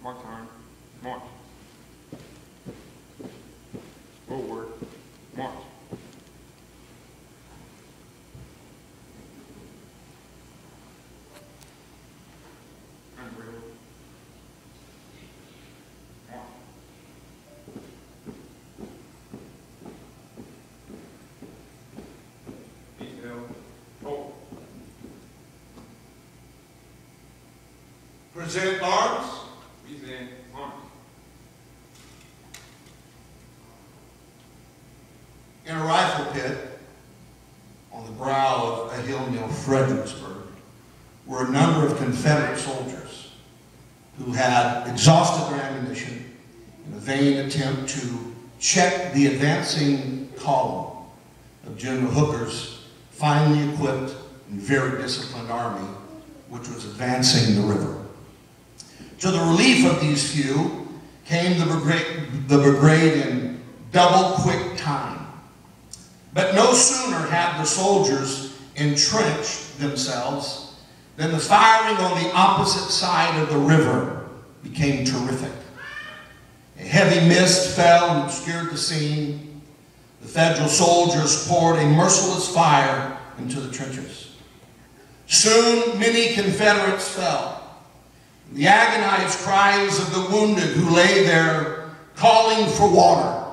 Mark time. March. Forward. March. Unreal. March. Detail. Hold. Present arms. Present arms. In a rifle pit on the brow of a hill near Fredericksburg were a number of Confederate soldiers who had exhausted their ammunition in a vain attempt to check the advancing column of General Hooker's finely equipped and very disciplined army, which was advancing the river. To the relief of these few came the brigade in double quick time. But no sooner had the soldiers entrenched themselves than the firing on the opposite side of the river became terrific. A heavy mist fell and obscured the scene. The Federal soldiers poured a merciless fire into the trenches. Soon many Confederates fell. The agonized cries of the wounded who lay there calling for water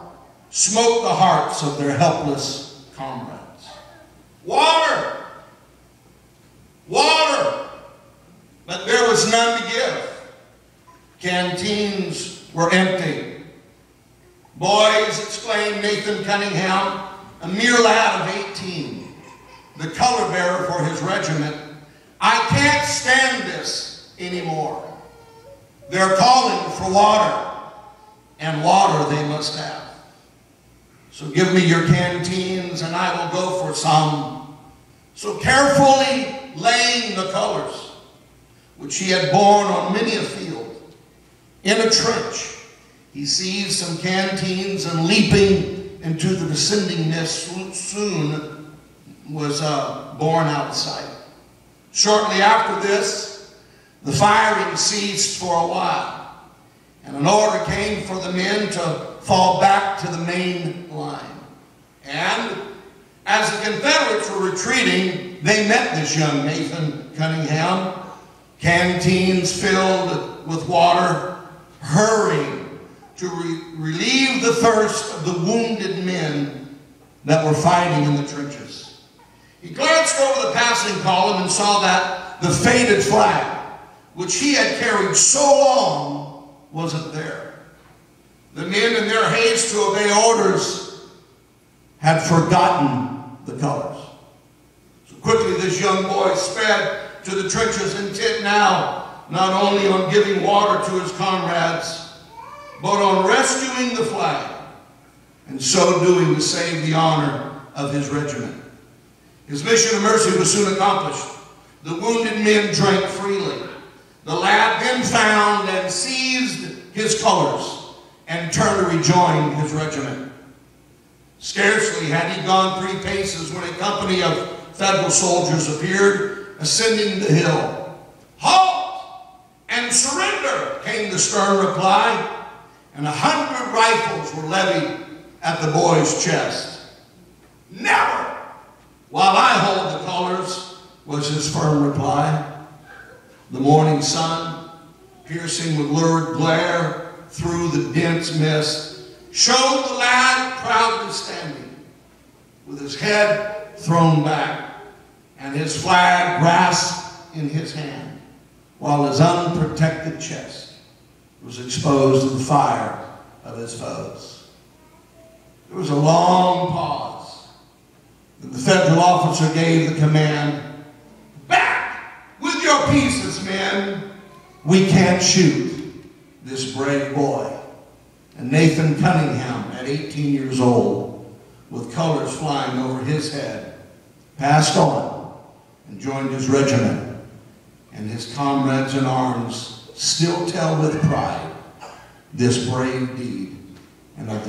smote the hearts of their helpless comrades. Water! Water! But there was none to give. Canteens were empty. Boys, exclaimed Nathan Cunningham, a mere lad of 18, the color bearer for his regiment, I can't stand this anymore. They're calling for water, and water they must have. So give me your canteens, and I will go for some. So carefully laying the colors, which he had borne on many a field, in a trench, he seized some canteens and leaping into the descending mist soon was borne out of sight. Shortly after this, the firing ceased for a while, and an order came for the men to fall back to the main line. And as the Confederates were retreating, they met this young Nathan Cunningham, canteens filled with water, hurrying to relieve the thirst of the wounded men that were fighting in the trenches. He glanced over the passing column and saw that the faded flag, which he had carried so long, wasn't there. The men, in their haste to obey orders, had forgotten the colors. So quickly this young boy sped to the trenches, intent now not only on giving water to his comrades, but on rescuing the flag, and so doing to save the honor of his regiment. His mission of mercy was soon accomplished. The wounded men drank freely. The lad then found and seized his colors and turned to rejoin his regiment. Scarcely had he gone 3 paces when a company of Federal soldiers appeared, ascending the hill. Halt and surrender, came the stern reply, and 100 rifles were levied at the boy's chest. Never, while I hold the colors, was his firm reply. The morning sun, piercing with lurid glare through the dense mist, showed the lad proudly standing, with his head thrown back and his flag grasped in his hand, while his unprotected chest was exposed to the fire of his foes. There was a long pause. Then the Federal officer gave the command, "Back with your pieces, men. We can't shoot this brave boy." And Nathan Cunningham, at 18 years old, with colors flying over his head, passed on and joined his regiment. And his comrades in arms still tell with pride this brave deed. And